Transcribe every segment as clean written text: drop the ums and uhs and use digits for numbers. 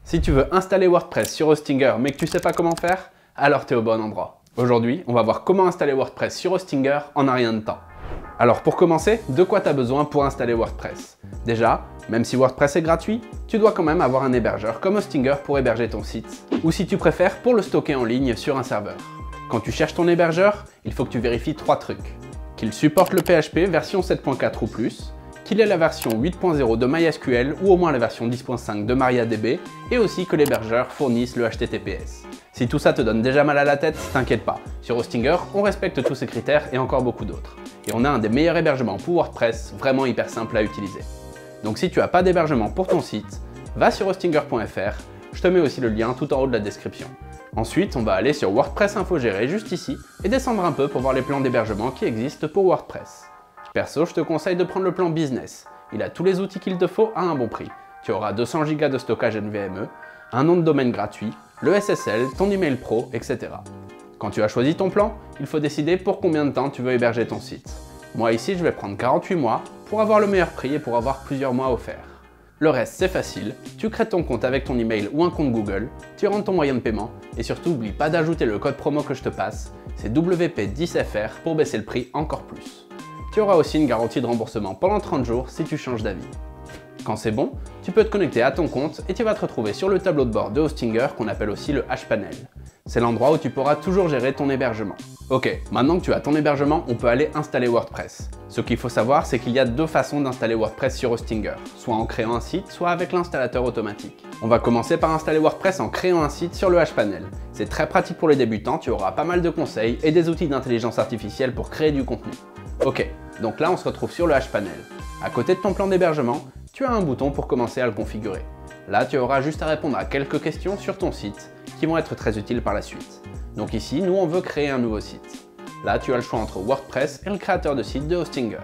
Si tu veux installer WordPress sur Hostinger mais que tu ne sais pas comment faire, alors tu es au bon endroit. Aujourd'hui, on va voir comment installer WordPress sur Hostinger en un rien de temps. Alors pour commencer, de quoi tu as besoin pour installer WordPress? Déjà, même si WordPress est gratuit, tu dois quand même avoir un hébergeur comme Hostinger pour héberger ton site, ou si tu préfères, pour le stocker en ligne sur un serveur. Quand tu cherches ton hébergeur, il faut que tu vérifies 3 trucs. Qu'il supporte le PHP version 7.4 ou plus, qu'il ait la version 8.0 de MySQL ou au moins la version 10.5 de MariaDB, et aussi que l'hébergeur fournisse le HTTPS. Si tout ça te donne déjà mal à la tête, t'inquiète pas. Sur Hostinger, on respecte tous ces critères et encore beaucoup d'autres. Et on a un des meilleurs hébergements pour WordPress, vraiment hyper simple à utiliser. Donc si tu n'as pas d'hébergement pour ton site, va sur hostinger.fr, je te mets aussi le lien tout en haut de la description. Ensuite, on va aller sur WordPress Infogéré juste ici et descendre un peu pour voir les plans d'hébergement qui existent pour WordPress. Perso, je te conseille de prendre le plan Business. Il a tous les outils qu'il te faut à un bon prix. Tu auras 200 Go de stockage NVMe, un nom de domaine gratuit, le SSL, ton email pro, etc. Quand tu as choisi ton plan, il faut décider pour combien de temps tu veux héberger ton site. Moi ici, je vais prendre 48 mois pour avoir le meilleur prix et pour avoir plusieurs mois offerts. Le reste, c'est facile, tu crées ton compte avec ton email ou un compte Google, tu rentres ton moyen de paiement et surtout n'oublie pas d'ajouter le code promo que je te passe, c'est WP10FR pour baisser le prix encore plus. Tu auras aussi une garantie de remboursement pendant 30 jours si tu changes d'avis. Quand c'est bon, tu peux te connecter à ton compte et tu vas te retrouver sur le tableau de bord de Hostinger qu'on appelle aussi le H-Panel. C'est l'endroit où tu pourras toujours gérer ton hébergement. Ok, maintenant que tu as ton hébergement, on peut aller installer WordPress. Ce qu'il faut savoir, c'est qu'il y a 2 façons d'installer WordPress sur Hostinger, soit en créant un site, soit avec l'installateur automatique. On va commencer par installer WordPress en créant un site sur le H-Panel. C'est très pratique pour les débutants, tu auras pas mal de conseils et des outils d'intelligence artificielle pour créer du contenu. Ok, donc là on se retrouve sur le H-Panel. À côté de ton plan d'hébergement, tu as un bouton pour commencer à le configurer. Là, tu auras juste à répondre à quelques questions sur ton site qui vont être très utiles par la suite. Donc ici, nous on veut créer un nouveau site. Là, tu as le choix entre WordPress et le créateur de site de Hostinger.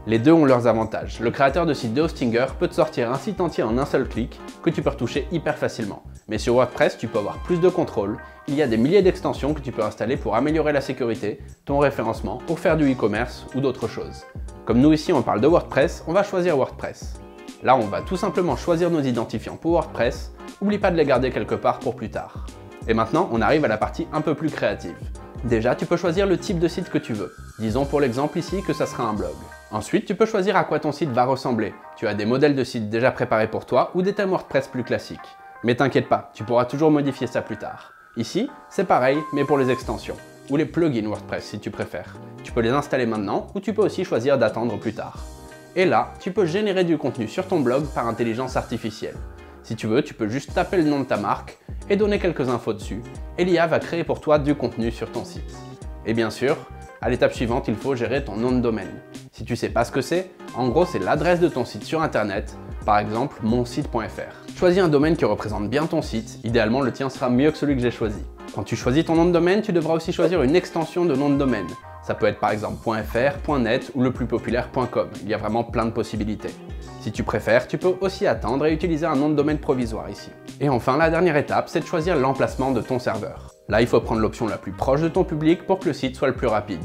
Les deux ont leurs avantages. Le créateur de site de Hostinger peut te sortir un site entier en un seul clic que tu peux retoucher hyper facilement. Mais sur WordPress, tu peux avoir plus de contrôle. Il y a des milliers d'extensions que tu peux installer pour améliorer la sécurité, ton référencement, pour faire du e-commerce ou d'autres choses. Comme nous ici on parle de WordPress, on va choisir WordPress. Là, on va tout simplement choisir nos identifiants pour WordPress. N'oublie pas de les garder quelque part pour plus tard. Et maintenant, on arrive à la partie un peu plus créative. Déjà, tu peux choisir le type de site que tu veux. Disons pour l'exemple ici que ça sera un blog. Ensuite, tu peux choisir à quoi ton site va ressembler. Tu as des modèles de sites déjà préparés pour toi ou des thèmes WordPress plus classiques. Mais t'inquiète pas, tu pourras toujours modifier ça plus tard. Ici, c'est pareil, mais pour les extensions. Ou les plugins WordPress si tu préfères. Tu peux les installer maintenant ou tu peux aussi choisir d'attendre plus tard. Et là, tu peux générer du contenu sur ton blog par intelligence artificielle. Si tu veux, tu peux juste taper le nom de ta marque et donner quelques infos dessus, et l'IA va créer pour toi du contenu sur ton site. Et bien sûr, à l'étape suivante, il faut gérer ton nom de domaine. Si tu sais pas ce que c'est, en gros c'est l'adresse de ton site sur internet, par exemple monsite.fr. Choisis un domaine qui représente bien ton site, idéalement le tien sera mieux que celui que j'ai choisi. Quand tu choisis ton nom de domaine, tu devras aussi choisir une extension de nom de domaine. Ça peut être par exemple .fr, .net ou le plus populaire .com, il y a vraiment plein de possibilités. Si tu préfères, tu peux aussi attendre et utiliser un nom de domaine provisoire ici. Et enfin, la dernière étape, c'est de choisir l'emplacement de ton serveur. Là, il faut prendre l'option la plus proche de ton public pour que le site soit le plus rapide.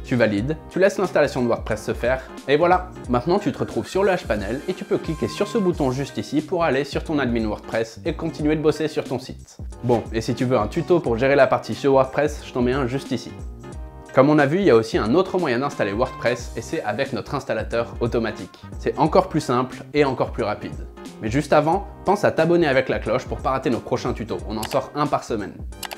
Tu valides, tu laisses l'installation de WordPress se faire, et voilà! Maintenant, tu te retrouves sur le H-Panel et tu peux cliquer sur ce bouton juste ici pour aller sur ton admin WordPress et continuer de bosser sur ton site. Bon, et si tu veux un tuto pour gérer la partie sur WordPress, je t'en mets un juste ici. Comme on a vu, il y a aussi un autre moyen d'installer WordPress et c'est avec notre installateur automatique. C'est encore plus simple et encore plus rapide. Mais juste avant, pense à t'abonner avec la cloche pour pas rater nos prochains tutos. On en sort un par semaine.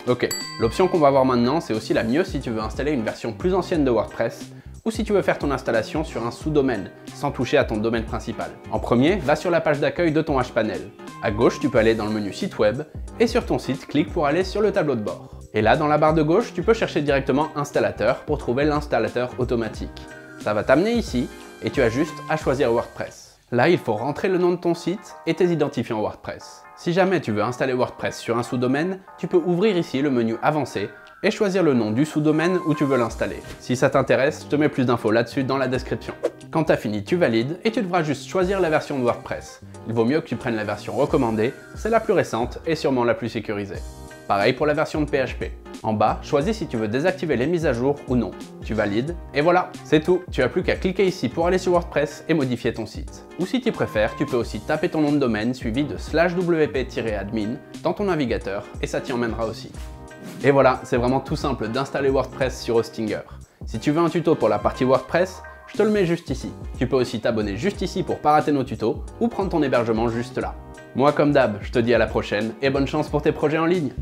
Ok, l'option qu'on va voir maintenant, c'est aussi la mieux si tu veux installer une version plus ancienne de WordPress ou si tu veux faire ton installation sur un sous-domaine, sans toucher à ton domaine principal. En premier, va sur la page d'accueil de ton H-Panel. À gauche, tu peux aller dans le menu site web et sur ton site, clique pour aller sur le tableau de bord. Et là, dans la barre de gauche, tu peux chercher directement Installateur pour trouver l'installateur automatique. Ça va t'amener ici et tu as juste à choisir WordPress. Là, il faut rentrer le nom de ton site et tes identifiants WordPress. Si jamais tu veux installer WordPress sur un sous-domaine, tu peux ouvrir ici le menu Avancé et choisir le nom du sous-domaine où tu veux l'installer. Si ça t'intéresse, je te mets plus d'infos là-dessus dans la description. Quand tu as fini, tu valides et tu devras juste choisir la version de WordPress. Il vaut mieux que tu prennes la version recommandée, c'est la plus récente et sûrement la plus sécurisée. Pareil pour la version de PHP. En bas, choisis si tu veux désactiver les mises à jour ou non. Tu valides, et voilà, c'est tout. Tu n'as plus qu'à cliquer ici pour aller sur WordPress et modifier ton site. Ou si tu préfères, tu peux aussi taper ton nom de domaine suivi de /wp-admin dans ton navigateur et ça t'y emmènera aussi. Et voilà, c'est vraiment tout simple d'installer WordPress sur Hostinger. Si tu veux un tuto pour la partie WordPress, je te le mets juste ici. Tu peux aussi t'abonner juste ici pour pas rater nos tutos ou prendre ton hébergement juste là. Moi comme d'hab, je te dis à la prochaine et bonne chance pour tes projets en ligne.